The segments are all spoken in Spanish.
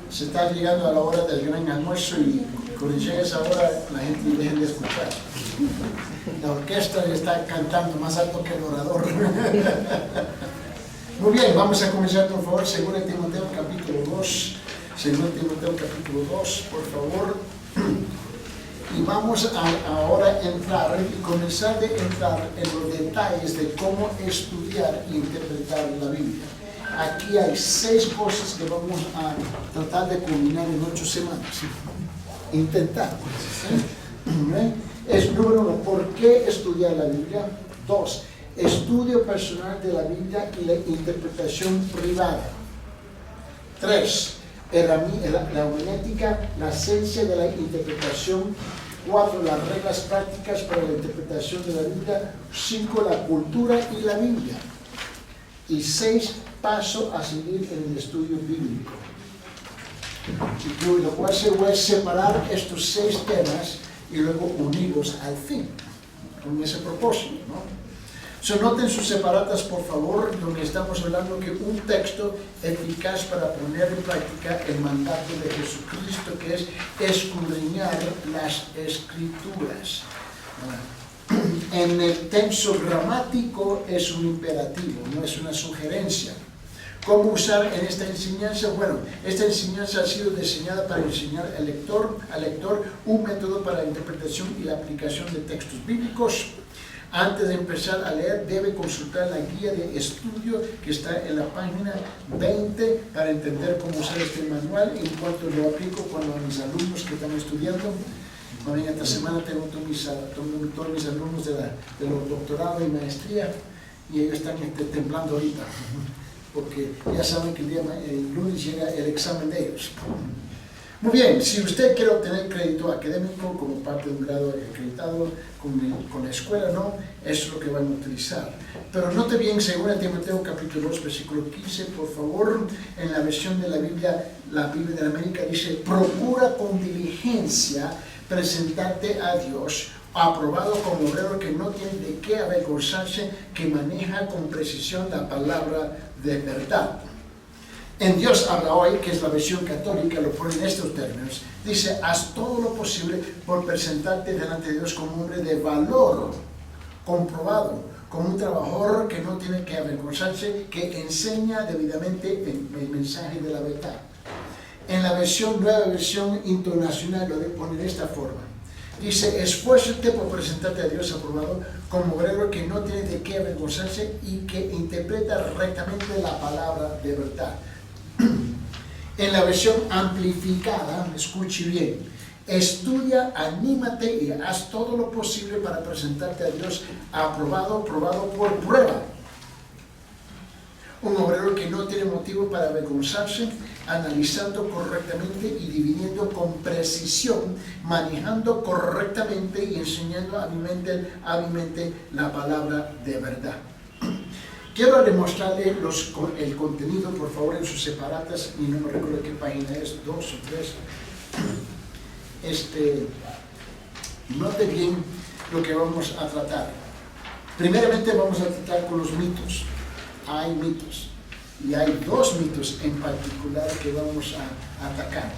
Se está llegando a la hora del gran almuerzo y cuando llegue esa hora la gente deja de escuchar. La orquesta está cantando más alto que el orador. Muy bien, vamos a comenzar por favor, 2 Timoteo capítulo 2. 2 Timoteo capítulo 2, por favor. Y vamos a ahora entrar y comenzar a entrar en los detalles de cómo estudiar e interpretar la Biblia. Aquí hay 6 cosas que vamos a tratar de culminar en 8 semanas. Intentar. Es número 1, ¿por qué estudiar la Biblia? 2, estudio personal de la Biblia y la interpretación privada. 3, la homilética, la esencia de la interpretación. 4, las reglas prácticas para la interpretación de la Biblia. 5, la cultura y la Biblia. Y 6, paso a seguir en el estudio bíblico. Y lo cual se va a separar estos 6 temas y luego unirlos al fin, con ese propósito, ¿no? Noten sus separatas, por favor, donde estamos hablando que un texto eficaz para poner en práctica el mandato de Jesucristo, que es escudriñar las Escrituras. En el tenso gramático es un imperativo, no es una sugerencia. ¿Cómo usar en esta enseñanza? Bueno, esta enseñanza ha sido diseñada para enseñar al lector un método para la interpretación y la aplicación de textos bíblicos. Antes de empezar a leer, debe consultar la guía de estudio que está en la página 20 para entender cómo usar este manual. En cuanto lo aplico cuando a mis alumnos que están estudiando, esta semana tengo todos mis alumnos de los doctorados y maestría y ellos están temblando ahorita, porque ya saben que el lunes llega el examen de ellos. Muy bien, si usted quiere obtener crédito académico como parte de un grado acreditado con la escuela, no, eso es lo que vamos a utilizar. Pero note bien, 2 Timoteo capítulo 2, versículo 15, por favor, en la versión de la Biblia de la América dice: procura con diligencia presentarte a Dios, aprobado como obrero que no tiene de qué avergonzarse, que maneja con precisión la palabra de verdad. En Dios habla hoy, que es la versión católica, lo pone en estos términos. Dice: haz todo lo posible por presentarte delante de Dios como un hombre de valor, comprobado, como un trabajador que no tiene que avergonzarse, que enseña debidamente el mensaje de la verdad. En la nueva versión internacional lo pone de esta forma. Dice: esfuérzate por presentarte a Dios aprobado como obrero que no tiene de qué avergonzarse y que interpreta rectamente la palabra de verdad. En la versión amplificada, escuche bien: estudia, anímate y haz todo lo posible para presentarte a Dios aprobado por prueba. Un obrero que no tiene motivo para avergonzarse, analizando correctamente y dividiendo con precisión, manejando correctamente y enseñando hábilmente la palabra de verdad. Quiero demostrarle el contenido, por favor, en sus separatas, y no me recuerdo qué página es, 2 o 3. Note bien lo que vamos a tratar. Primeramente vamos a tratar con los mitos. Hay mitos, y hay 2 mitos en particular que vamos a atacar.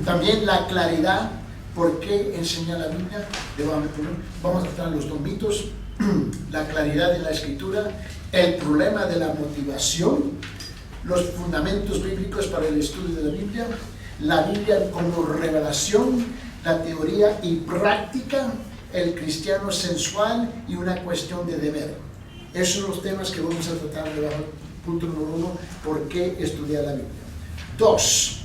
También la claridad, ¿por qué enseñar la Biblia? Vamos a tratar los 2 mitos. La claridad de la escritura, el problema de la motivación, los fundamentos bíblicos para el estudio de la Biblia como revelación, la teoría y práctica, el cristiano sensual y una cuestión de deber. Esos son los temas que vamos a tratar debajo. Punto número 1, ¿por qué estudiar la Biblia? 2,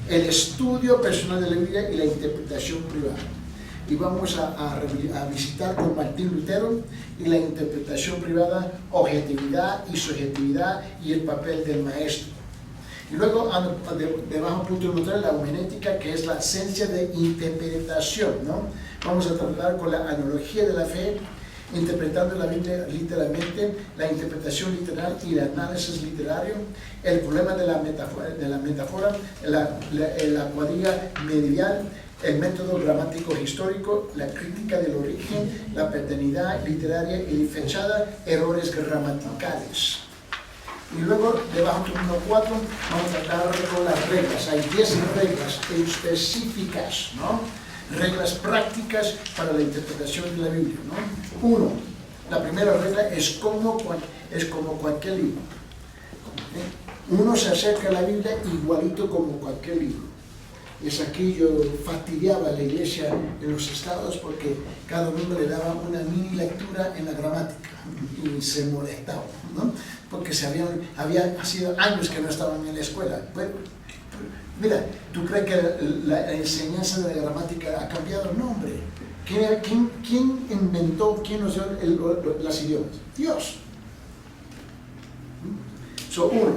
el estudio personal de la Biblia y la interpretación privada. Y vamos a visitar con Martín Lutero y la interpretación privada, objetividad y subjetividad y el papel del maestro. Y luego, debajo punto número 3, la homilética, que es la esencia de interpretación, ¿no? Vamos a tratar con la analogía de la fe, interpretando la Biblia literalmente, la interpretación literal y el análisis literario, el problema de la metáfora, la cuadrilla medial, el método gramático histórico, la crítica del origen, la paternidad literaria y fechada, errores gramaticales. Y luego, debajo del número 4, vamos a tratar con las reglas. Hay 10 reglas específicas, ¿no? Reglas prácticas para la interpretación de la Biblia, ¿no? 1. La primera regla es como cualquier libro. Uno se acerca a la Biblia igualito como cualquier libro. Es aquí yo fastidiaba a la iglesia en los estados porque cada uno le daba una mini lectura en la gramática y se molestaba, ¿no? Porque había sido años que no estaban en la escuela. Bueno, mira, ¿tú crees que la enseñanza de la gramática ha cambiado? No, hombre. ¿Quién inventó, quién nos dio las idiomas? Dios. Uno,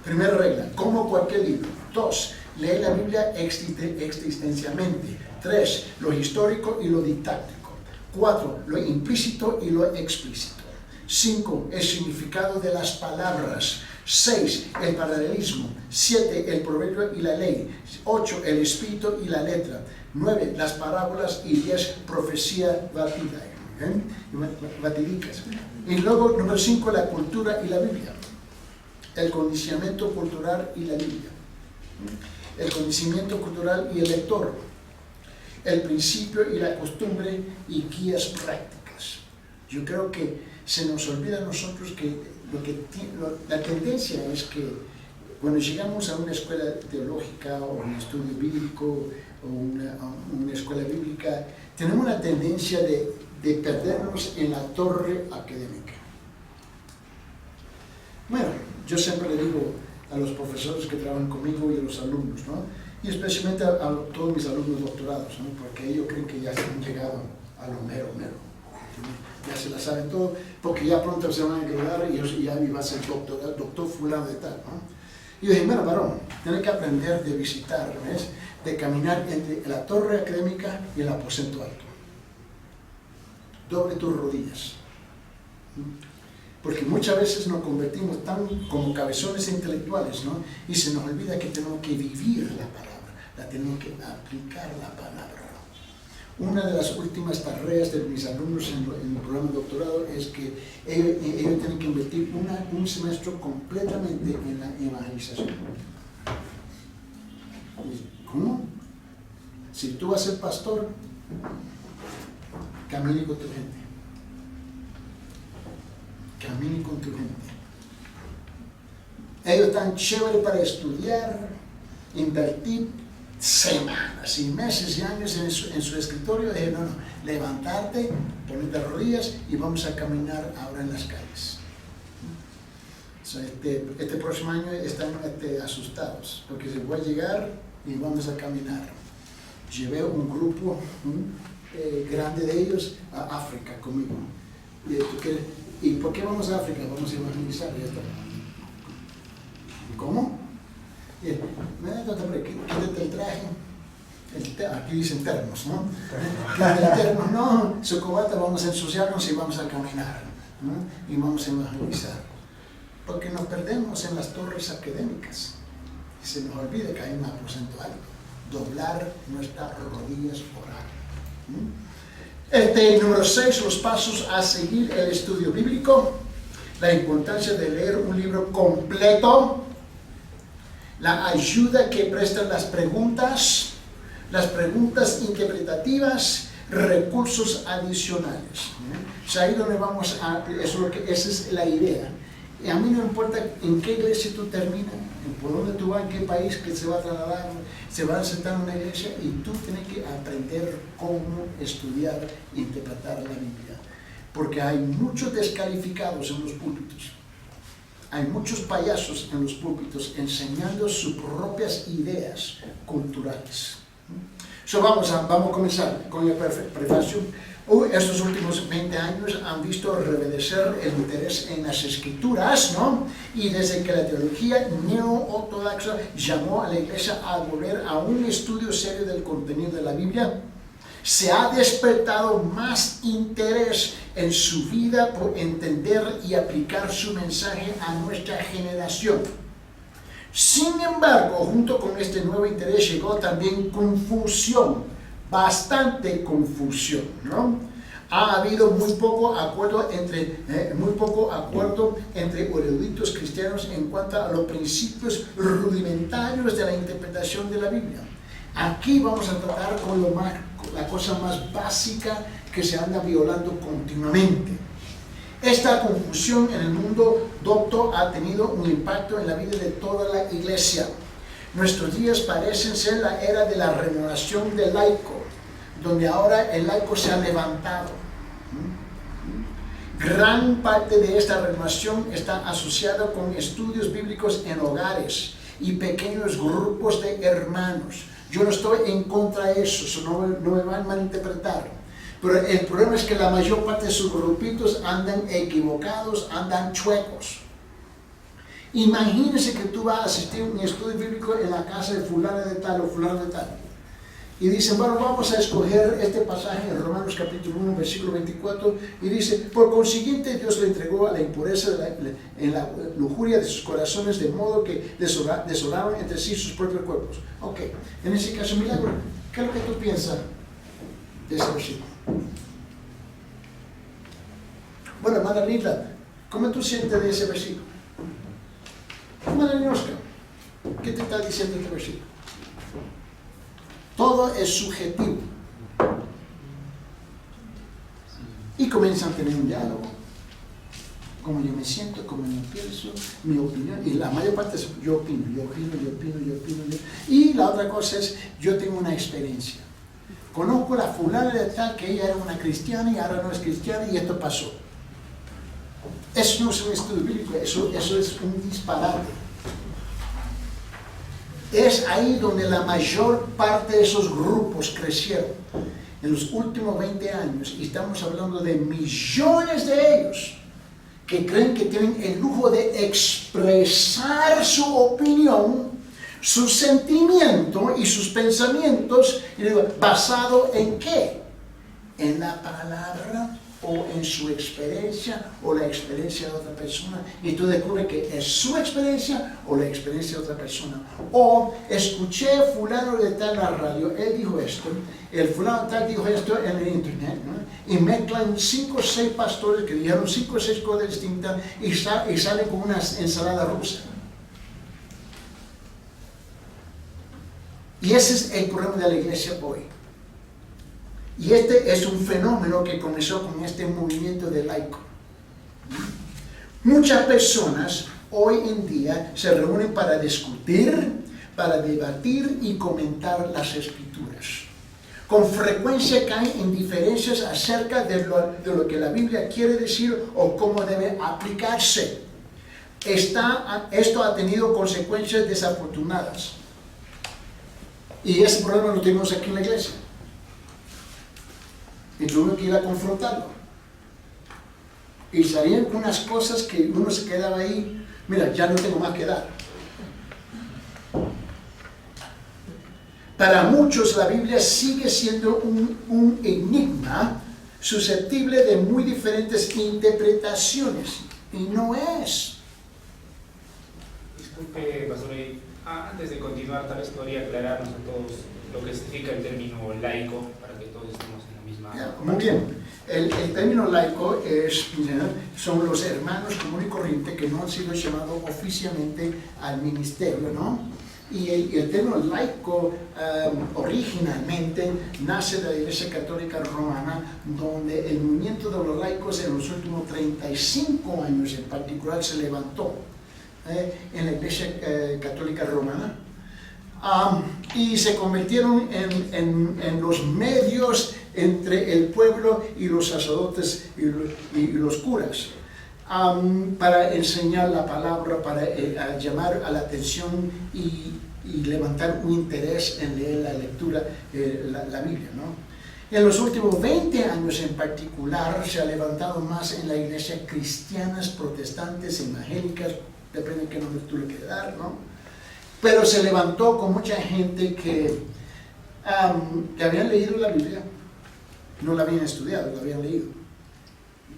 primera regla, como cualquier libro. 2, lee la Biblia existencialmente. 3, lo histórico y lo didáctico. 4, lo implícito y lo explícito. 5, el significado de las palabras. 6, el paralelismo. 7, el proverbio y la ley. 8, el espíritu y la letra. 9, las parábolas y 10, profecía vatídicas. Y luego, número 5, la cultura y la Biblia. El conocimiento cultural y la Biblia. El conocimiento cultural y el lector. El principio y la costumbre y guías prácticas. Yo creo que se nos olvida a nosotros que la tendencia es que cuando llegamos a una escuela teológica o un estudio bíblico o una escuela bíblica, tenemos una tendencia de perdernos en la torre académica. Bueno, yo siempre le digo a los profesores que trabajan conmigo y a los alumnos, ¿no? Y especialmente a todos mis alumnos doctorados, ¿no? Porque ellos creen que ya se han llegado a lo mero. Ya se la saben todo, porque ya pronto se van a graduar y ya va a ser doctor fulano de tal, ¿no? Y yo dije, bueno, varón, tienes que aprender de visitar, ¿ves? De caminar entre la torre académica y el aposento alto. Doble tus rodillas. Porque muchas veces nos convertimos tan como cabezones intelectuales, ¿no? Y se nos olvida que tenemos que vivir la palabra, tenemos que aplicar la palabra. Una de las últimas tareas de mis alumnos en el programa de doctorado es que ellos tienen que invertir un semestre completamente en la evangelización. ¿Cómo? Si tú vas a ser pastor, camine con tu gente. Camine con tu gente. Ellos están chéveres para estudiar, invertir semanas y meses y años en su escritorio. No, levantarte, ponerte de rodillas y vamos a caminar ahora en las calles. Este próximo año están asustados porque se voy a llegar y vamos a caminar. Llevé un grupo grande de ellos a África conmigo. ¿Y por qué vamos a África? Vamos a evangelizar. ¿Cómo? Quítate el traje. Aquí dicen termos, ¿no? Quítate el termos, no, su cobata, vamos a ensuciarnos y vamos a caminar, ¿no? Y vamos a evangelizar. Porque nos perdemos en las torres académicas. Y se nos olvida que hay un aposento alto. Doblar nuestras rodillas, orar. Número 6, los pasos a seguir el estudio bíblico. La importancia de leer un libro completo. La ayuda que prestan las preguntas interpretativas, recursos adicionales. Ahí donde vamos esa es la idea. Y a mí no importa en qué iglesia tú terminas, por dónde tú vas, en qué país que se va a trasladar, se va a sentar en una iglesia y tú tienes que aprender cómo estudiar e interpretar la Biblia. Porque hay muchos descalificados en los púlpitos. Hay muchos payasos en los púlpitos enseñando sus propias ideas culturales. Vamos a comenzar con el prefacio. Estos últimos 20 años han visto reverdecer el interés en las escrituras, ¿no? Y desde que la teología neo-ortodoxa llamó a la iglesia a volver a un estudio serio del contenido de la Biblia, se ha despertado más interés en su vida por entender y aplicar su mensaje a nuestra generación. Sin embargo, junto con este nuevo interés llegó también confusión, bastante confusión, ¿no? Ha habido muy poco acuerdo entre eruditos cristianos en cuanto a los principios rudimentarios de la interpretación de la Biblia. Aquí vamos a tratar con la cosa más básica que se anda violando continuamente. Esta confusión en el mundo docto ha tenido un impacto en la vida de toda la iglesia. Nuestros días parecen ser la era de la renovación del laico, donde ahora el laico se ha levantado. Gran parte de esta renovación está asociada con estudios bíblicos en hogares y pequeños grupos de hermanos. Yo no estoy en contra de eso, no me van a malinterpretar. Pero el problema es que la mayor parte de sus grupitos andan equivocados, andan chuecos. Imagínense que tú vas a asistir a un estudio bíblico en la casa de fulano de tal o fulano de tal. Y dicen, bueno, vamos a escoger este pasaje en Romanos capítulo 1, versículo 24, y dice, por consiguiente Dios le entregó a la impureza en la lujuria de sus corazones, de modo que desolaron entre sí sus propios cuerpos. Ok, en ese caso, Milagro, ¿qué es lo que tú piensas de ese versículo? Bueno, hermana Lila, ¿cómo tú sientes de ese versículo? Hermana Oscar, ¿qué te está diciendo este versículo? Todo es subjetivo. Y comienzan a tener un diálogo. Cómo yo me siento, cómo yo pienso, mi opinión. Y la mayor parte es yo opino. Y la otra cosa es, yo tengo una experiencia. Conozco a la fulana de tal que ella era una cristiana y ahora no es cristiana y esto pasó. Eso no es un estudio bíblico, eso es un disparate. Es ahí donde la mayor parte de esos grupos crecieron. En los últimos 20 años, y estamos hablando de millones de ellos, que creen que tienen el lujo de expresar su opinión, su sentimiento y sus pensamientos, y digo, ¿basado en qué? En la palabra o en su experiencia o la experiencia de otra persona, y tú descubres que es su experiencia o la experiencia de otra persona. O escuché fulano de tal en la radio, él dijo esto, el fulano de tal dijo esto en el internet, ¿no? Y mezclan 5 o 6 pastores que dijeron 5 o 6 cosas distintas y salen con una ensalada rusa. Y ese es el problema de la iglesia hoy. Y este es un fenómeno que comenzó con este movimiento de laico. Muchas personas hoy en día se reúnen para discutir, para debatir y comentar las escrituras. Con frecuencia caen en diferencias acerca de lo que la Biblia quiere decir o cómo debe aplicarse. Esto ha tenido consecuencias desafortunadas. Y ese problema lo tenemos aquí en la iglesia. Y tuvimos que ir a confrontarlo. Y salían unas cosas que uno se quedaba ahí, mira, ya no tengo más que dar. Para muchos la Biblia sigue siendo un enigma susceptible de muy diferentes interpretaciones. Y no es. Disculpe, pastor, antes de continuar, tal vez podría aclararnos a todos lo que significa el término laico, para que todos estemos en la misma... Muy bien. El término laico son los hermanos común y corriente que no han sido llamados oficialmente al ministerio, ¿no? Y el término laico originalmente nace de la Iglesia Católica Romana, donde el movimiento de los laicos en los últimos 35 años en particular se levantó en la Iglesia Católica Romana. Y se convirtieron en los medios entre el pueblo y los sacerdotes y los curas, para enseñar la palabra, para llamar a la atención y levantar un interés en leer la lectura, la Biblia, ¿no? En los últimos 20 años en particular se ha levantado más en la iglesia cristianas, protestantes, evangélicas, depende de qué nombre tú le quieras dar, ¿no? Pero se levantó con mucha gente que habían leído la Biblia, no la habían estudiado, la habían leído.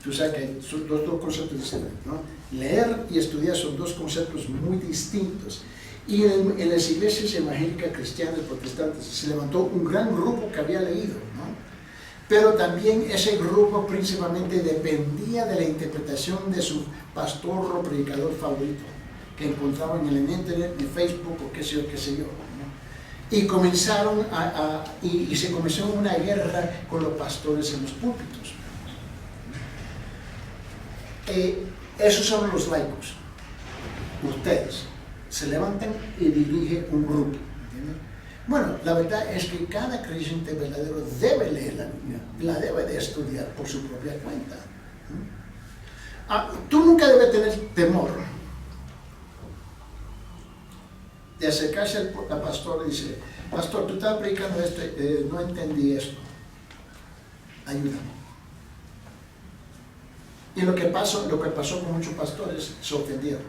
Tú sabes que son dos conceptos distintos, ¿no? Leer y estudiar son dos conceptos muy distintos. Y en las iglesias evangélicas, cristianas, protestantes, se levantó un gran grupo que había leído, ¿no? pero también ese grupo principalmente dependía de la interpretación de su pastor o predicador favorito, que encontraban en el internet, en Facebook o qué sé yo, ¿no? Y comenzaron y se comenzó una guerra con los pastores en los púlpitos. Esos son los laicos. Ustedes se levantan y dirigen un grupo, ¿entienden? Bueno, la verdad es que cada creyente verdadero debe leer la Biblia, la debe de estudiar por su propia cuenta. Tú nunca debes tener temor de acercarse al pastor y decir: pastor, tú estás predicando esto, no entendí esto, ayúdame. Y lo que pasó con muchos pastores, se ofendieron.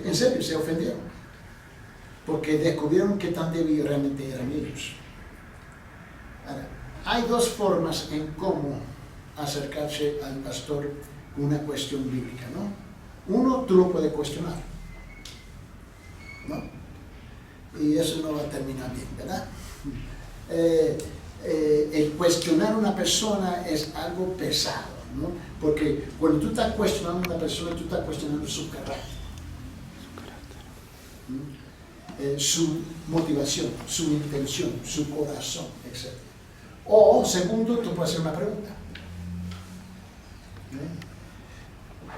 En serio, se ofendieron, porque descubrieron que tan débiles realmente eran ellos. Ahora, hay dos formas en cómo acercarse al pastor con una cuestión bíblica, ¿no? Uno, tú lo puedes cuestionar, ¿no? Y eso no va a terminar bien, ¿verdad? El cuestionar a una persona es algo pesado, ¿no? Porque cuando tú estás cuestionando a una persona, tú estás cuestionando su carácter, su motivación, su intención, su corazón, etc. O, segundo, tú puedes hacer una pregunta.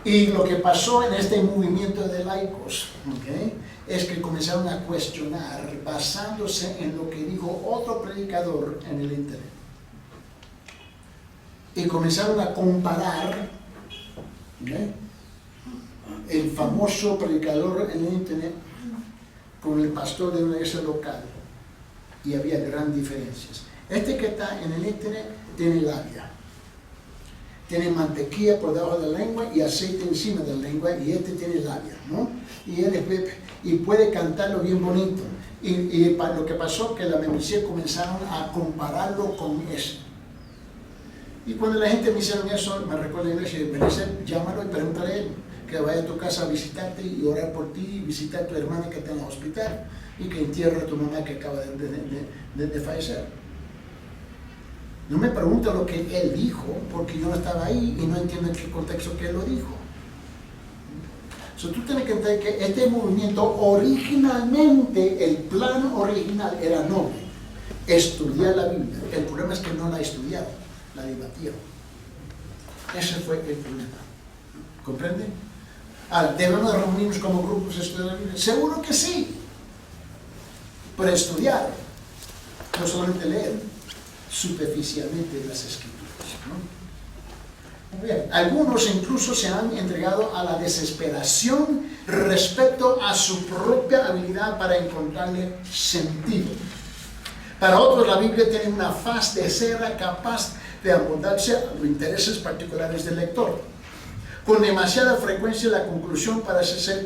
Y lo que pasó en este movimiento de laicos, es que comenzaron a cuestionar basándose en lo que dijo otro predicador en el internet. Y comenzaron a comparar el famoso predicador en el internet con el pastor de una iglesia local, y había grandes diferencias. Este que está en el internet tiene labia, tiene mantequilla por debajo de la lengua y aceite encima de la lengua, y este tiene labia, ¿no? Y puede cantarlo bien bonito. Y lo que pasó que la membresía comenzaron a compararlo con ese. Y cuando la gente me hicieron eso, me recuerdo en la iglesia, llámalo y pregúntale a él que vaya a tu casa a visitarte y orar por ti, y visitar a tu hermana que está en el hospital, y que entierre a tu mamá que acaba de fallecer. No me pregunta lo que él dijo, porque yo no estaba ahí y no entiendo en qué contexto que él lo dijo. Tú tienes que entender que este movimiento originalmente, el plan original era noble, estudiar la Biblia. El problema es que no la estudiaron, la debatieron. Ese fue el problema. ¿Comprenden? Ahora, ¿debemos reunirnos como grupos a estudiar la Biblia? Seguro que sí, pero estudiar, no solamente leer superficialmente las Escrituras, ¿no? Muy bien. Algunos incluso se han entregado a la desesperación respecto a su propia habilidad para encontrarle sentido. Para otros, la Biblia tiene una faz de cera capaz de amoldarse a los intereses particulares del lector. Con demasiada frecuencia la conclusión parece ser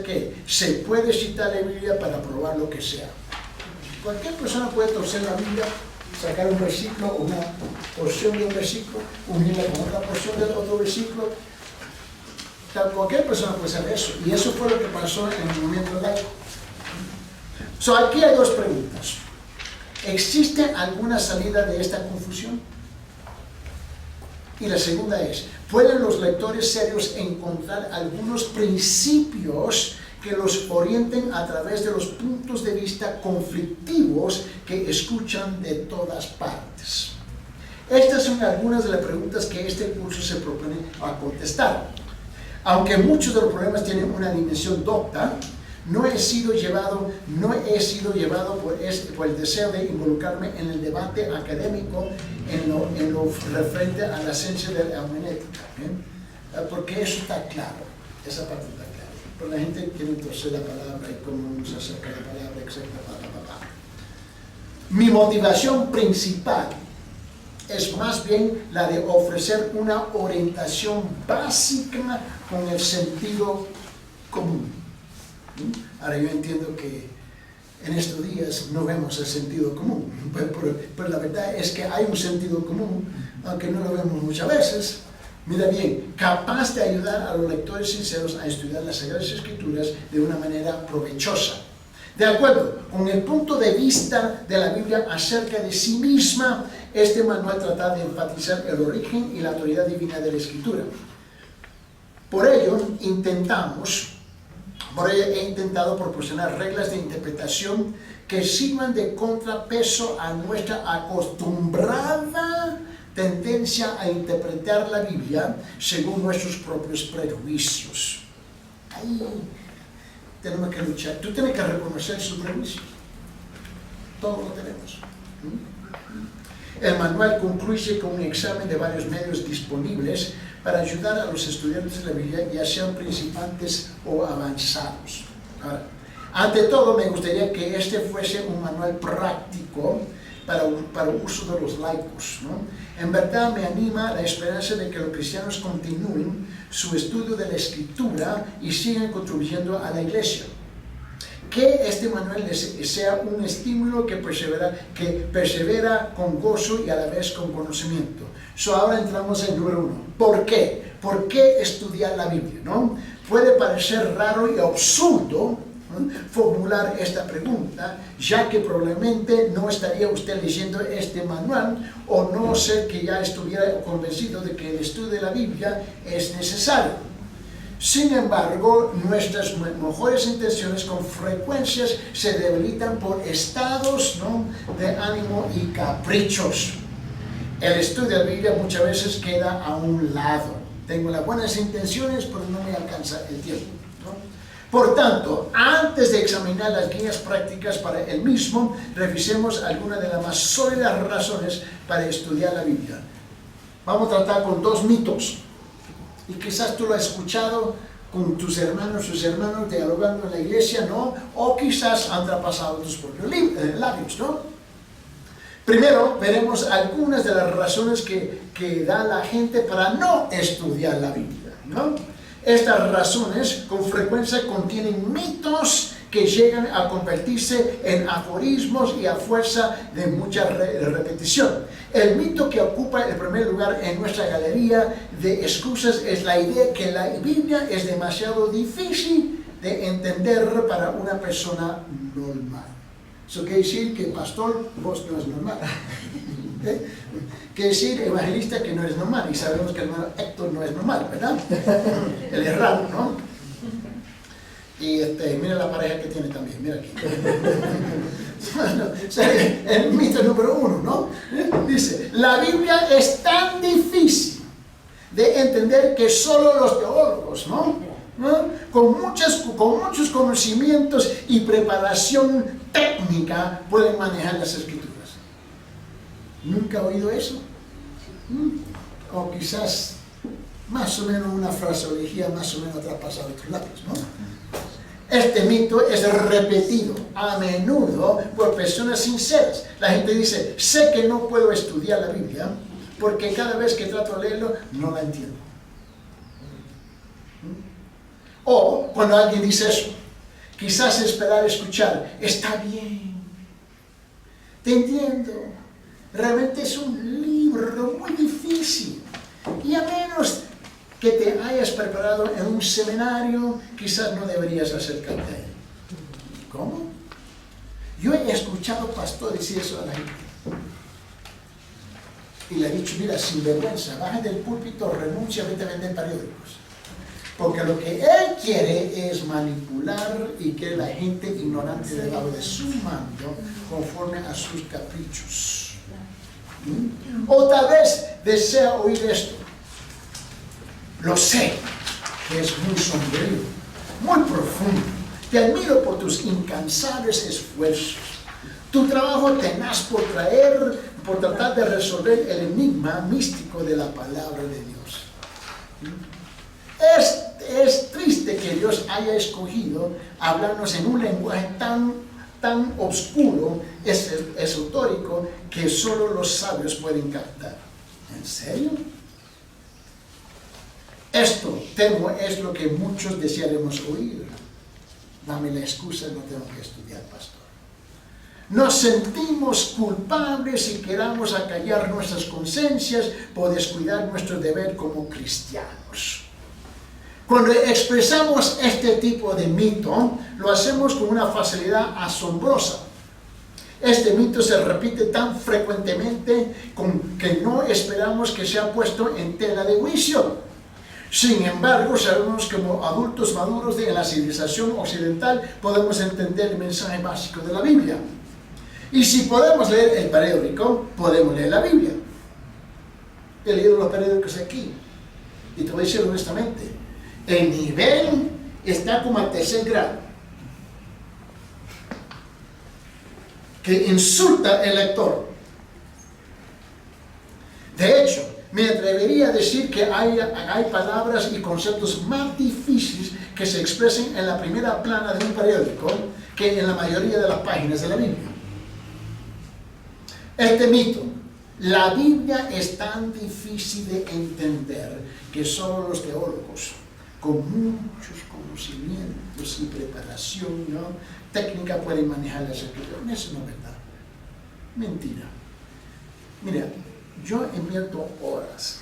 que se puede citar la Biblia para probar lo que sea. Cualquier persona puede torcer la Biblia, sacar un versículo, una porción de un versículo, unirla con otra porción de otro versículo. Cualquier persona puede hacer eso, y eso fue lo que pasó en el movimiento laico. Aquí hay dos preguntas. ¿Existe alguna salida de esta confusión? Y la segunda es: ¿pueden los lectores serios encontrar algunos principios que los orienten a través de los puntos de vista conflictivos que escuchan de todas partes? Estas son algunas de las preguntas que este curso se propone a contestar. Aunque muchos de los problemas tienen una dimensión docta, no he sido llevado por el deseo de involucrarme en el debate académico en lo referente a la ciencia de la hermenéutica, porque eso está claro, esa parte está clara. Pero la gente quiere torcer la palabra y cómo se acerca la palabra, etc. Mi motivación principal es más bien la de ofrecer una orientación básica con el sentido común. Ahora, yo entiendo que en estos días no vemos el sentido común, pero la verdad es que hay un sentido común, aunque no lo vemos muchas veces. Mira bien, capaz de ayudar a los lectores sinceros a estudiar las Sagradas Escrituras de una manera provechosa, De acuerdo con el punto de vista de la Biblia acerca de sí misma, este manual trata de enfatizar el origen y la autoridad divina de la Escritura. Por ello, he intentado proporcionar reglas de interpretación que sirvan de contrapeso a nuestra acostumbrada tendencia a interpretar la Biblia según nuestros propios prejuicios. Ahí tenemos que luchar. Tú tienes que reconocer sus prejuicios. Todos lo tenemos. El manual concluye con un examen de varios medios disponibles para ayudar a los estudiantes de la Biblia, ya sean principiantes o avanzados. Ahora, ante todo, me gustaría que este fuese un manual práctico para uso de los laicos, ¿no? En verdad me anima la esperanza de que los cristianos continúen su estudio de la Escritura y sigan contribuyendo a la Iglesia. Que este manual sea un estímulo que persevera con gozo y a la vez con conocimiento. Ahora entramos en número 1. ¿Por qué? ¿Por qué estudiar la Biblia? ¿No? Puede parecer raro y absurdo formular esta pregunta, ya que probablemente no estaría usted leyendo este manual o no ser que ya estuviera convencido de que el estudio de la Biblia es necesario. Sin embargo, nuestras mejores intenciones con frecuencia se debilitan por estados, ¿no?, de ánimo y caprichos. El estudio de la Biblia muchas veces queda a un lado. Tengo las buenas intenciones, pero no me alcanza el tiempo, ¿no? Por tanto, antes de examinar las guías prácticas para el mismo, revisemos algunas de las más sólidas razones para estudiar la Biblia. Vamos a tratar con 2 mitos. Y quizás tú lo has escuchado con tus hermanos dialogando en la iglesia, ¿no? O quizás han traspasado tus propios labios, ¿no? Primero, veremos algunas de las razones que da la gente para no estudiar la Biblia, ¿no? Estas razones con frecuencia contienen mitos que llegan a convertirse en aforismos y a fuerza de mucha repetición. El mito que ocupa el primer lugar en nuestra galería de excusas es la idea que la Biblia es demasiado difícil de entender para una persona normal. Eso quiere decir que pastor, vos no es normal. Quiere decir evangelista que no es normal, y sabemos que el hermano Héctor no es normal, ¿verdad? Él es raro, ¿no? Y mira la pareja que tiene también, mira aquí. El mito número 1, ¿no? Dice, la Biblia es tan difícil de entender que solo los teólogos, ¿no? Con muchos conocimientos y preparación técnica pueden manejar las Escrituras. ¿Nunca ha oído eso? O quizás más o menos una fraseología más o menos traspasada de tus labios, ¿no? Este mito es repetido a menudo por personas sinceras. La gente dice, sé que no puedo estudiar la Biblia porque cada vez que trato de leerlo no la entiendo. O cuando alguien dice eso, quizás esperar escuchar, está bien, te entiendo, realmente es un libro muy difícil y a menos que te hayas preparado en un seminario, quizás no deberías acercarte a él. ¿Cómo? Yo he escuchado pastores decir eso a la gente. Y le he dicho, mira, sin vergüenza, baja del púlpito, renuncia, vete a vender periódicos. Porque lo que él quiere es manipular y que la gente ignorante debajo de su mando conforme a sus caprichos. O tal vez desea oír esto. Lo sé, que es muy sombrío, muy profundo. Te admiro por tus incansables esfuerzos. Tu trabajo tenaz por tratar de resolver el enigma místico de la palabra de Dios. Es triste que Dios haya escogido hablarnos en un lenguaje tan oscuro, esotérico, que solo los sabios pueden captar. ¿En serio? Esto, temo, es lo que muchos desearemos oír. Dame la excusa, no tengo que estudiar, pastor. Nos sentimos culpables y queramos acallar nuestras conciencias por descuidar nuestro deber como cristianos. Cuando expresamos este tipo de mito, lo hacemos con una facilidad asombrosa. Este mito se repite tan frecuentemente que no esperamos que sea puesto en tela de juicio. Sin embargo, sabemos que como adultos maduros de la civilización occidental podemos entender el mensaje básico de la Biblia. Y si podemos leer el periódico, podemos leer la Biblia. He leído los periódicos aquí. Y te voy a decir honestamente, el nivel está como a tercer grado, que insulta al lector. De hecho, me atrevería a decir que hay palabras y conceptos más difíciles que se expresen en la primera plana de un periódico que en la mayoría de las páginas de la Biblia. Este mito, la Biblia es tan difícil de entender que solo los teólogos con muchos conocimientos y preparación, ¿no?, técnica pueden manejar las escrituras. Eso no es verdad. Mentira. Mira, yo invierto horas,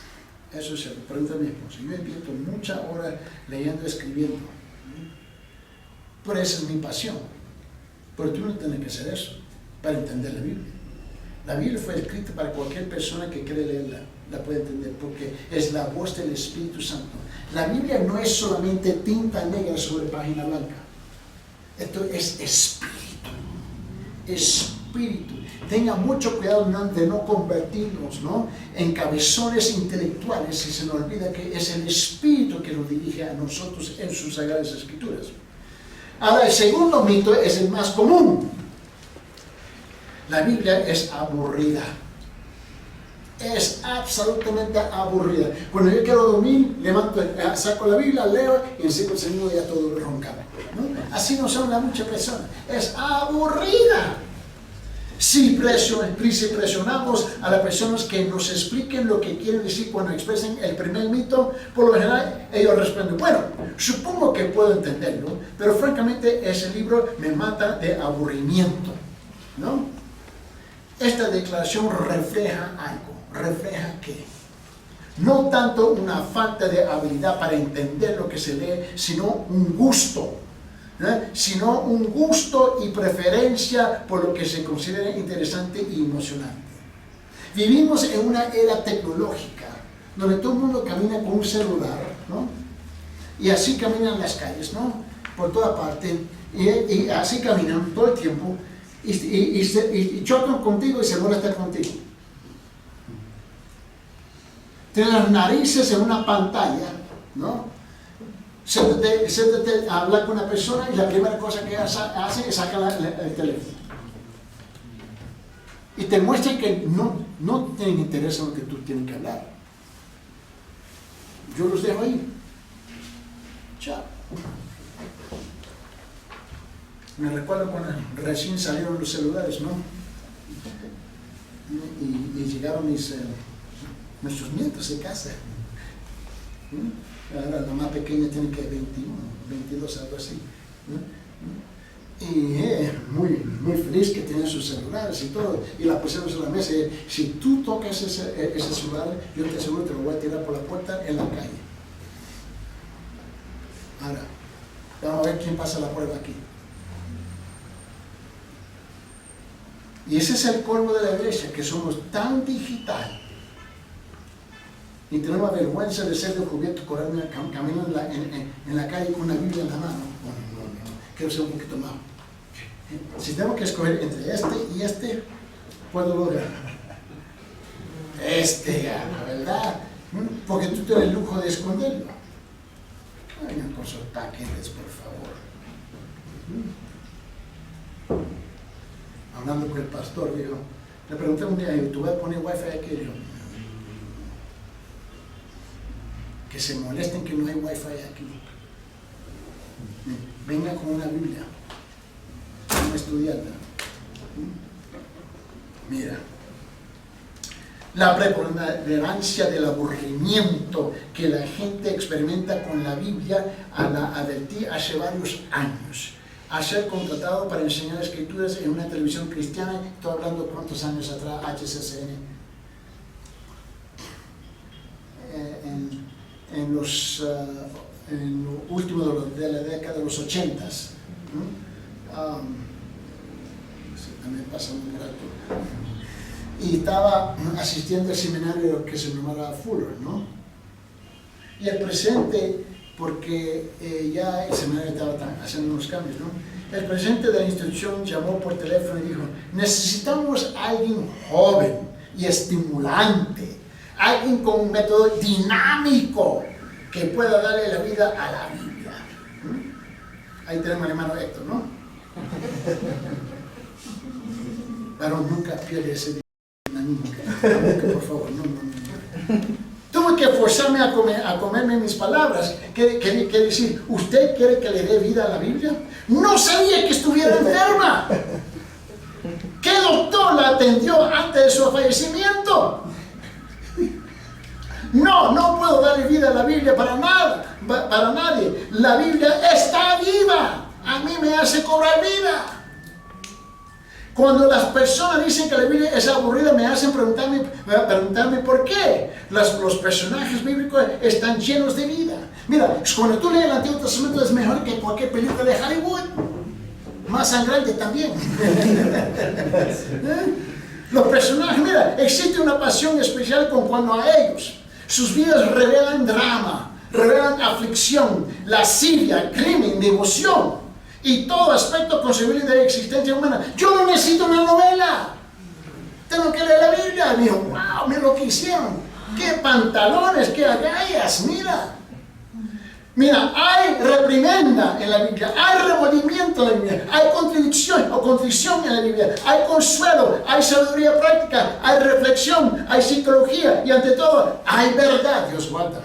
eso se lo pregunta a mi esposa, yo invierto muchas horas leyendo, escribiendo. Pero esa es mi pasión. Pero tú no tienes que hacer eso para entender la Biblia. La Biblia fue escrita para cualquier persona que quiere leerla, la puede entender, porque es la voz del Espíritu Santo. La Biblia no es solamente tinta negra sobre página blanca. Esto es espíritu. Espíritu. Tenga mucho cuidado de no convertirnos, ¿no?, en cabezones intelectuales y se nos olvida que es el Espíritu que nos dirige a nosotros en sus Sagradas Escrituras. Ahora, el segundo mito es el más común. La Biblia es aburrida. Es absolutamente aburrida. Cuando yo quiero dormir, levanto, saco la Biblia, leo y encima el Señor ya todo roncaba, ¿no? Así no son las muchas personas. Es aburrida. Si presionamos a las personas que nos expliquen lo que quieren decir cuando expresen el primer mito, por lo general ellos responden, bueno, supongo que puedo entenderlo, pero francamente ese libro me mata de aburrimiento, ¿no? Esta declaración refleja algo. ¿Refleja qué? No tanto una falta de habilidad para entender lo que se lee, sino un gusto, ¿no?, sino un gusto y preferencia por lo que se considera interesante y emocionante. Vivimos en una era tecnológica, donde todo el mundo camina con un celular, ¿no?, y así caminan las calles, ¿no?, por toda parte, y así caminan todo el tiempo, y chocan contigo y se molestan contigo. Tienen las narices en una pantalla, ¿no? Siéntate a hablar con una persona y la primera cosa que hace es sacar el teléfono. Y te muestran que no tienen interés en lo que tú tienes que hablar. Yo los dejo ahí. Chao. Me recuerdo cuando recién salieron los celulares, ¿no? Y llegaron nuestros nietos de casa. Ahora la más pequeña tiene que 21, 22, algo así. Y muy feliz que tienen sus celulares y todo. Y la pusieron en la mesa. Si tú tocas ese celular, yo te aseguro que te lo voy a tirar por la puerta en la calle. Ahora, vamos a ver quién pasa la prueba aquí. Y ese es el colmo de la iglesia, que somos tan digital y tenemos vergüenza de ser descubiertos caminando en la calle con una Biblia en la mano. No, quiero ser un poquito más. Si tengo que escoger entre este y este, puedo lograr. Este gana, ¿verdad? Porque tú tienes el lujo de esconderlo. No vengan con sus paquetes, por favor. Hablando con el pastor, dijo, le pregunté un día, ¿tú vas a poner wifi aquí? Dijo, que se molesten que no hay wifi aquí. Venga con una Biblia, vamos a estudiarla. Mira, la preponderancia del aburrimiento que la gente experimenta con la Biblia la advertí hace varios años. A ser contratado para enseñar escrituras en una televisión cristiana, estoy hablando cuántos años atrás, HCCN, en los en lo último de la década de los 80s. También pasa muy rato. Y estaba asistiendo al seminario que se llamaba Fuller, ¿no? Y el presidente, porque ya el seminario estaba haciendo unos cambios, ¿no? El presidente de la institución llamó por teléfono y dijo: necesitamos a alguien joven y estimulante, alguien con un método dinámico que pueda darle la vida a la Biblia. Ahí tenemos al hermano Héctor, ¿no? Pero nunca pierde ese dinamismo, por favor, no. Tuve que forzarme a comerme mis palabras. ¿Qué decir? ¿Usted quiere que le dé vida a la Biblia? No sabía que estuviera enferma. ¿Qué doctor la atendió antes de su fallecimiento? No puedo darle vida a la Biblia para nada, para nadie. La Biblia está viva. A mí me hace cobrar vida. Cuando las personas dicen que la Biblia es aburrida, me hacen preguntarme por qué. Los personajes bíblicos están llenos de vida. Mira, cuando tú lees el Antiguo Testamento es mejor que cualquier película de Hollywood. Más sangrante también. Los personajes, mira, existe una pasión especial cuando a ellos. Sus vidas revelan drama, revelan aflicción, lascivia, crimen, devoción y todo aspecto concebible de la existencia humana. Yo no necesito una novela. Tengo que leer la Biblia. Y digo, wow, mira lo que hicieron. Qué pantalones, qué agallas, mira. Mira, hay reprimenda en la Biblia, hay remordimiento en la Biblia, hay contrición en la Biblia, hay consuelo, hay sabiduría práctica, hay reflexión, hay psicología y ante todo, hay verdad. Dios guarda.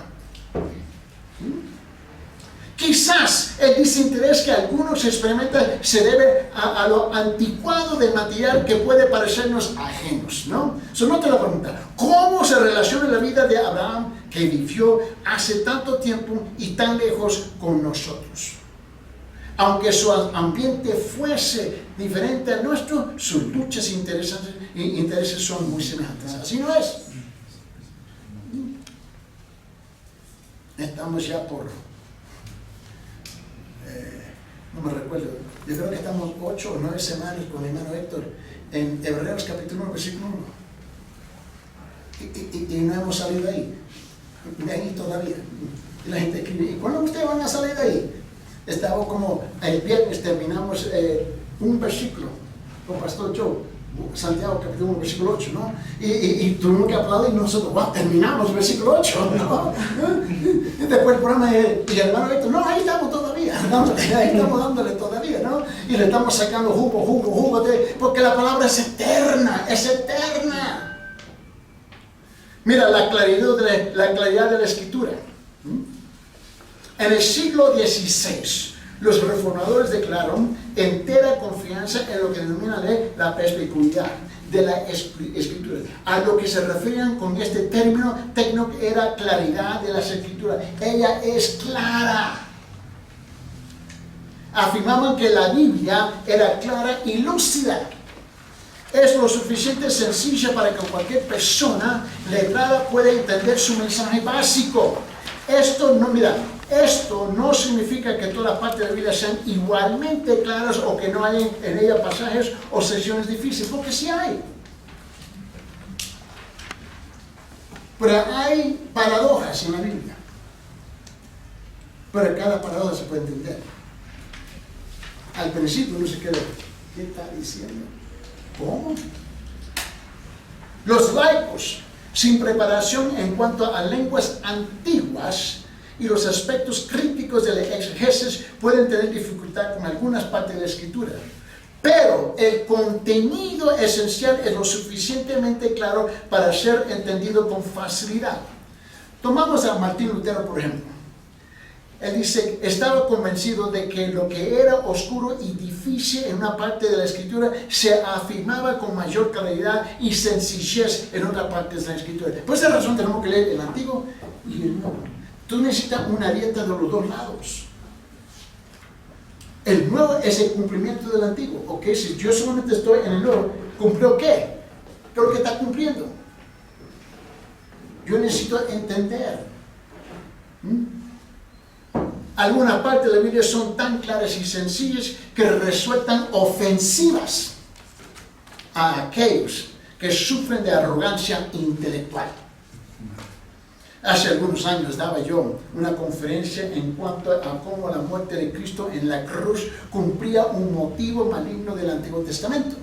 Quizás el desinterés que algunos experimentan se debe a lo anticuado del material que puede parecernos ajenos, ¿no? No te la pregunta, ¿cómo se relaciona la vida de Abraham que vivió hace tanto tiempo y tan lejos con nosotros? Aunque su ambiente fuese diferente al nuestro, sus luchas e intereses son muy semejantes. Así no es. Estamos ya por... no me recuerdo, yo creo que estamos 8 o 9 semanas con el hermano Héctor en Hebreos capítulo 1, versículo 1 y no hemos salido de ahí todavía. Y la gente escribe: ¿y cuándo ustedes van a salir de ahí? Estaba como el viernes terminamos un versículo con Pastor Joe, Santiago capítulo 1, versículo 8, ¿no? Y tuvimos que aplaudir y nosotros, wow, terminamos el versículo 8, ¿no? Y después el programa, y el hermano Héctor, no, ahí estamos todavía, ahí estamos dándole todavía, ¿no? Y le estamos sacando jugo, porque la palabra es eterna, es eterna. Mira la claridad de la Escritura. En el siglo XVI, los reformadores declararon entera confianza en lo que denominan la perspicuidad de la Escritura. A lo que se referían con este término técnico era claridad de las Escrituras. Ella es clara. Afirmaban que la Biblia era clara y lúcida. Es lo suficiente sencilla para que cualquier persona letrada pueda entender su mensaje básico. Esto no significa que todas las partes de la Biblia sean igualmente claras o que no hay en ella pasajes o secciones difíciles, porque sí hay. Pero hay paradojas en la Biblia. Pero cada paradoja se puede entender. Al principio uno se queda, ¿qué está diciendo? ¿Cómo? Los laicos, sin preparación en cuanto a lenguas antiguas y los aspectos críticos de la exégesis, pueden tener dificultad con algunas partes de la Escritura. Pero el contenido esencial es lo suficientemente claro para ser entendido con facilidad. Tomamos a Martín Lutero, por ejemplo. Él dice, estaba convencido de que lo que era oscuro y difícil en una parte de la Escritura se afirmaba con mayor claridad y sencillez en otra parte de la Escritura. Por esa razón tenemos que leer el Antiguo y el Nuevo. Tú necesitas una dieta de los dos lados. El Nuevo es el cumplimiento del Antiguo. Ok, si yo solamente estoy en el Nuevo, ¿cumplió qué? ¿Qué es lo que está cumpliendo? Yo necesito entender. Algunas partes de la Biblia son tan claras y sencillas que resultan ofensivas a aquellos que sufren de arrogancia intelectual. Hace algunos años daba yo una conferencia en cuanto a cómo la muerte de Cristo en la cruz cumplía un motivo maligno del Antiguo Testamento.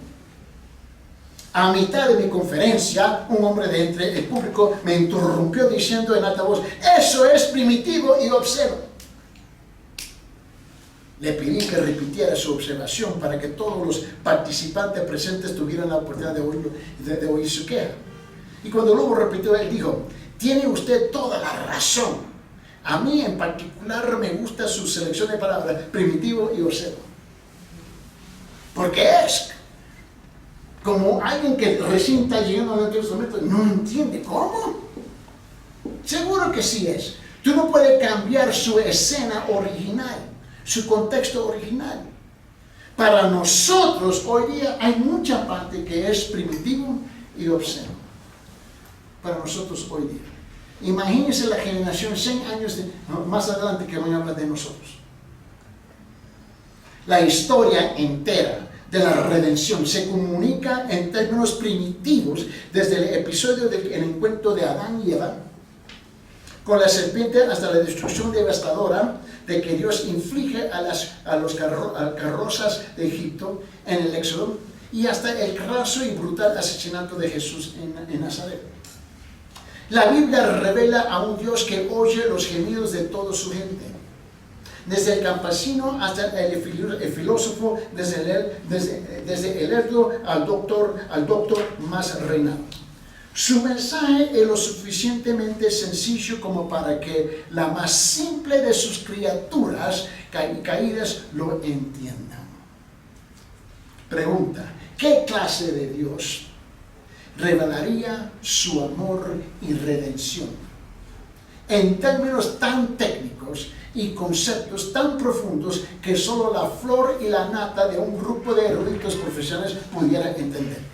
A mitad de mi conferencia, un hombre de entre el público me interrumpió diciendo en alta voz: eso es primitivo y obsceno. Le pedí que repitiera su observación para que todos los participantes presentes tuvieran la oportunidad de oír su queja. Y cuando luego repitió, él dijo: tiene usted toda la razón. A mí en particular me gusta su selección de palabras, primitivo y obsceno. Porque es como alguien que recién está llegando al Antiguo Testamento, no entiende cómo. Seguro que sí es. Tú no puedes cambiar su escena original, su contexto original. Para nosotros hoy día hay mucha parte que es primitivo y obsceno. Para nosotros hoy día. Imagínense la generación 100 años más adelante que van a hablar de nosotros. La historia entera de la redención se comunica en términos primitivos desde el episodio del encuentro de Adán y Eva con la serpiente hasta la destrucción devastadora de que Dios inflige a las carrozas de Egipto en el Éxodo y hasta el craso y brutal asesinato de Jesús en Nazaret. La Biblia revela a un Dios que oye los gemidos de toda su gente, desde el campesino hasta el filósofo, desde el lerdo al doctor más reinado. Su mensaje es lo suficientemente sencillo como para que la más simple de sus criaturas caídas lo entiendan. Pregunta: ¿qué clase de Dios revelaría su amor y redención en términos tan técnicos y conceptos tan profundos que solo la flor y la nata de un grupo de eruditos profesionales pudiera entenderlos?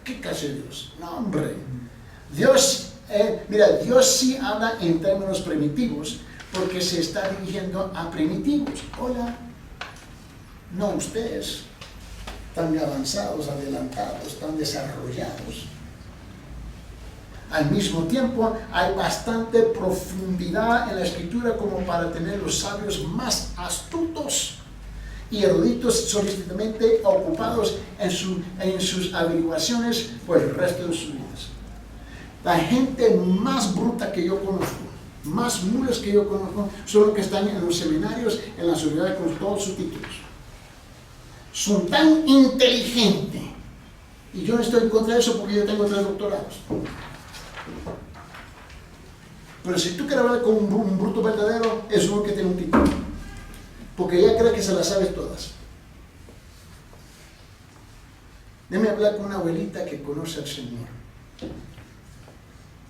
¿Qué clase de Dios? No, hombre. Dios sí habla en términos primitivos porque se está dirigiendo a primitivos. Hola, no ustedes, tan avanzados, adelantados, tan desarrollados. Al mismo tiempo, hay bastante profundidad en la escritura como para tener los sabios más astutos y eruditos solicitamente ocupados en sus averiguaciones por el resto de sus vidas. La gente más bruta que yo conozco, más mulas que yo conozco, son los que están en los seminarios, en las universidades con todos sus títulos. Son tan inteligentes, y yo no estoy en contra de eso porque yo tengo 3 doctorados. Pero si tú quieres hablar con un bruto verdadero, es uno que tiene un título, porque ella cree que se las sabes todas. Déjame hablar con una abuelita que conoce al Señor,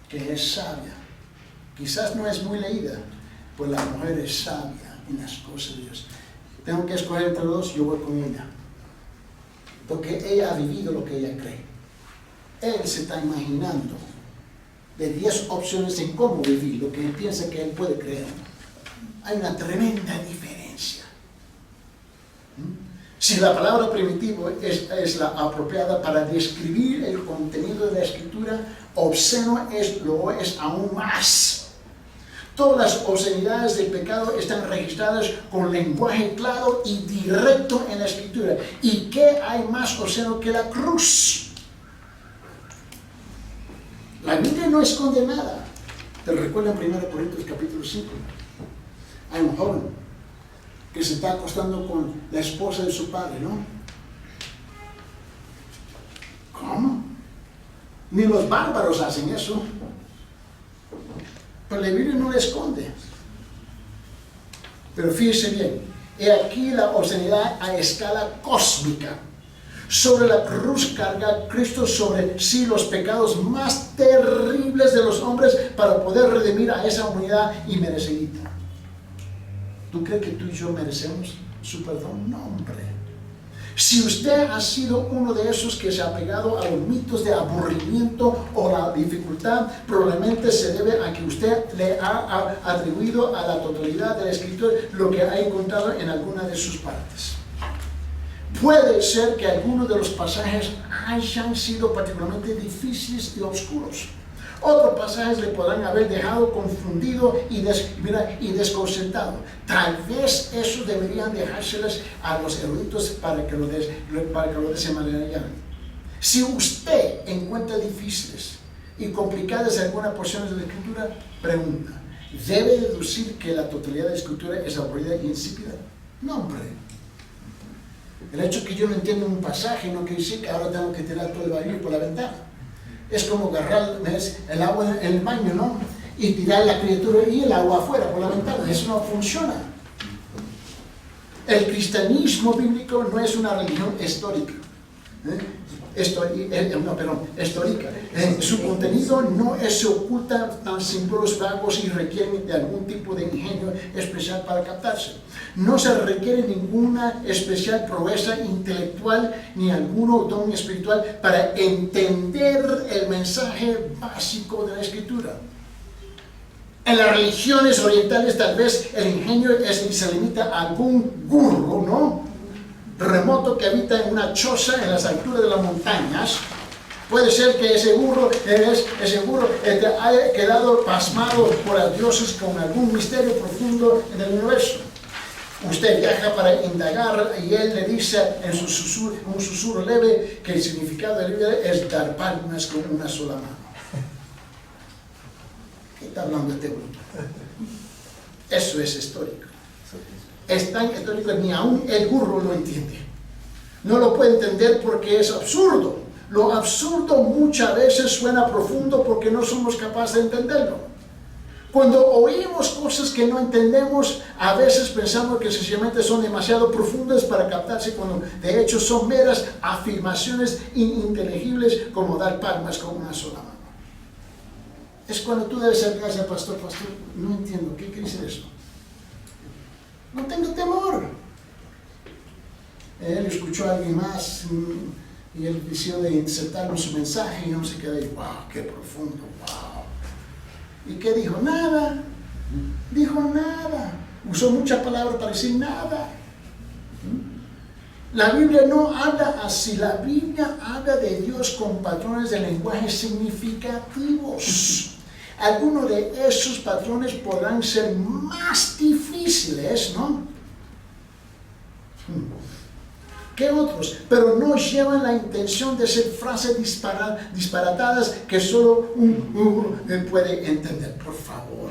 que es sabia. Quizás no es muy leída, pues la mujer es sabia en las cosas de Dios. Tengo que escoger entre los dos, yo voy con ella, porque ella ha vivido lo que ella cree. Él se está imaginando de 10 opciones en cómo vivir lo que él piensa que él puede creer. Hay una tremenda diferencia. Si la palabra primitivo es la apropiada para describir el contenido de la escritura, obsceno lo es aún más. Todas las obscenidades del pecado están registradas con lenguaje claro y directo en la escritura. ¿Y qué hay más obsceno que la cruz? La Biblia no esconde nada. Te recuerdo en 1 Corintios capítulo 5. Hay un joven que se está acostando con la esposa de su padre, ¿no? ¿Cómo? Ni los bárbaros hacen eso. Pero la Biblia no le esconde. Pero fíjese bien, he aquí la obscenidad a escala cósmica. Sobre la cruz carga Cristo sobre sí los pecados más terribles de los hombres para poder redimir a esa humanidad inmerecida. ¿Tú crees que tú y yo merecemos su perdón? No, hombre. Si usted ha sido uno de esos que se ha pegado a los mitos de aburrimiento o la dificultad, probablemente se debe a que usted le ha atribuido a la totalidad de la Escritura lo que ha encontrado en alguna de sus partes. Puede ser que algunos de los pasajes hayan sido particularmente difíciles y oscuros. Otros pasajes le podrán haber dejado confundido y desconcertado. Tal vez eso deberían dejárselas a los eruditos para que lo desenmarañaran. Si usted encuentra difíciles y complicadas algunas porciones de la Escritura, pregunta, ¿debe deducir que la totalidad de la Escritura es aburrida y insípida? No, hombre. El hecho de que yo no entiendo un pasaje no quiere decir que ahora tengo que tirar todo el barril por la ventana. Es como agarrar el agua en el baño, ¿no? Y tirar la criatura y el agua afuera por la ventana. Eso no funciona. El cristianismo bíblico no es una religión histórica. Histórica. Su contenido no se oculta a símbolos vagos y requieren de algún tipo de ingenio especial para captarse. No se requiere ninguna especial proeza intelectual ni algún don espiritual para entender el mensaje básico de la Escritura. En las religiones orientales tal vez el ingenio se limita a algún gurú, ¿no?, remoto que habita en una choza en las alturas de las montañas. Puede ser que ese burro haya quedado pasmado por los dioses con algún misterio profundo en el universo. Usted viaja para indagar y él le dice en un susurro leve que el significado del libro es dar palmas con una sola mano. ¿Qué está hablando este grupo? Eso es histórico. Es tan histórico que ni aún el burro lo entiende. No lo puede entender porque es absurdo. Lo absurdo muchas veces suena profundo porque no somos capaces de entenderlo. Cuando oímos cosas que no entendemos, a veces pensamos que sencillamente son demasiado profundas para captarse, cuando de hecho son meras afirmaciones ininteligibles como dar palmas con una sola mano. Es cuando tú debes acercarse al pastor, no entiendo, ¿qué quiere decir eso? No tengo temor. Él escuchó a alguien más y él decidió de insertarlo en su mensaje y uno se quedó ahí, wow, qué profundo, wow. ¿Y qué dijo? Nada. Dijo nada. Usó muchas palabras para decir nada. La Biblia no habla así. La Biblia habla de Dios con patrones de lenguaje significativos. Algunos de esos patrones podrán ser más difíciles, ¿no?, que otros, pero no llevan la intención de ser frases disparatadas que solo un puede entender. Por favor.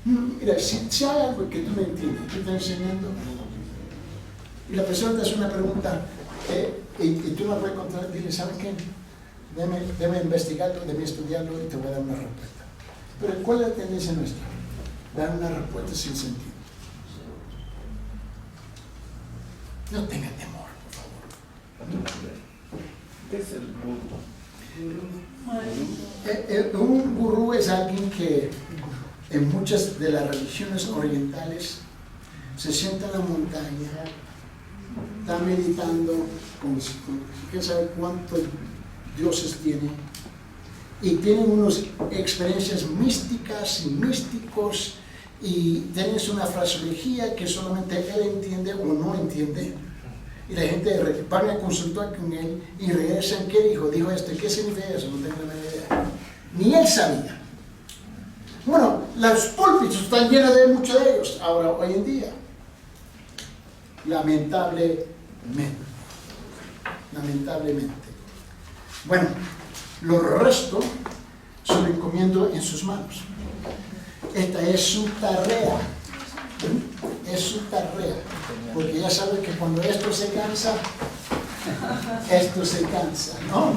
Mira, si hay algo que tú no entiendes, tú estás enseñando, y la persona te hace una pregunta y tú no puedes contar, dile, ¿sabes qué? Debe investigarlo, debe estudiarlo y te voy a dar una respuesta. Pero ¿cuál es la tendencia nuestra? Dar una respuesta sin sentido. No tenga temor, por favor. ¿Qué es el gurú? Un gurú es alguien que en muchas de las religiones orientales se sienta en la montaña, está meditando con quién sabe cuántos dioses tiene, y tienen unas experiencias místicas y místicos, y tienen una fraseología que solamente él entiende o no entiende, y la gente van a consultar con él y regresan, ¿qué dijo? Dijo esto, ¿qué significa eso? No tengo la menor idea. Ni él sabía. Bueno, los púlpitos están llenos de muchos de ellos ahora, hoy en día. Lamentablemente. Bueno, lo resto se lo encomiendo en sus manos. Esta es su tarea. Es su tarea. Porque ya sabe que cuando esto se cansa, ¿no?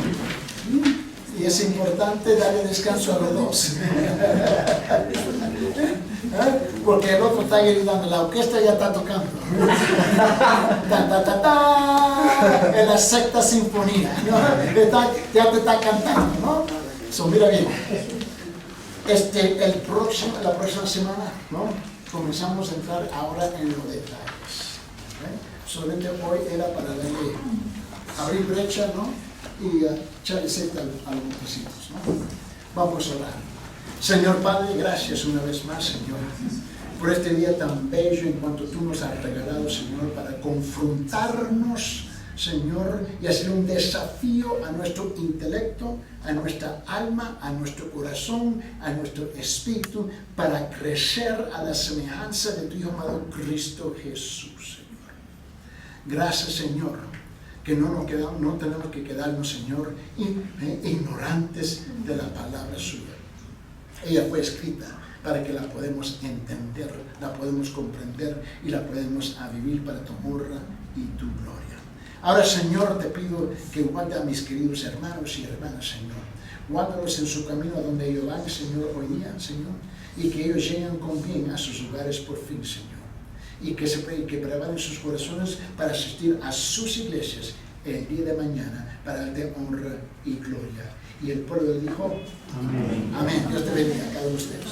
Y es importante darle descanso a los dos. Porque el otro está gritando, la orquesta ya está tocando. En la sexta sinfonía, ¿no? Ya te está cantando, ¿no? So, mira bien. La próxima semana, ¿no?, comenzamos a entrar ahora en los detalles. Solamente hoy era para darle, abrir brecha, ¿no? Y echarle seta a los montecitos, ¿no? Vamos a orar. Señor Padre, gracias una vez más, Señor, por este día tan bello en cuanto tú nos has regalado, Señor, para confrontarnos, Señor, y hacer un desafío a nuestro intelecto, a nuestra alma, a nuestro corazón, a nuestro espíritu, para crecer a la semejanza de tu Hijo amado Cristo Jesús, Señor. Gracias, Señor, que no tenemos que quedarnos, Señor, ignorantes de la palabra suya. Ella fue escrita para que la podemos entender, la podemos comprender y la podemos vivir para tu honra y tu gloria. Ahora, Señor, te pido que guarde a mis queridos hermanos y hermanas, Señor. Guárdalos en su camino a donde ellos van, Señor, hoy día, Señor, y que ellos lleguen con bien a sus lugares por fin, Señor. Y que preparen sus corazones para asistir a sus iglesias el día de mañana para darte honra y gloria. Y el pueblo dijo, amén. Amén. Dios te bendiga a cada uno de ustedes.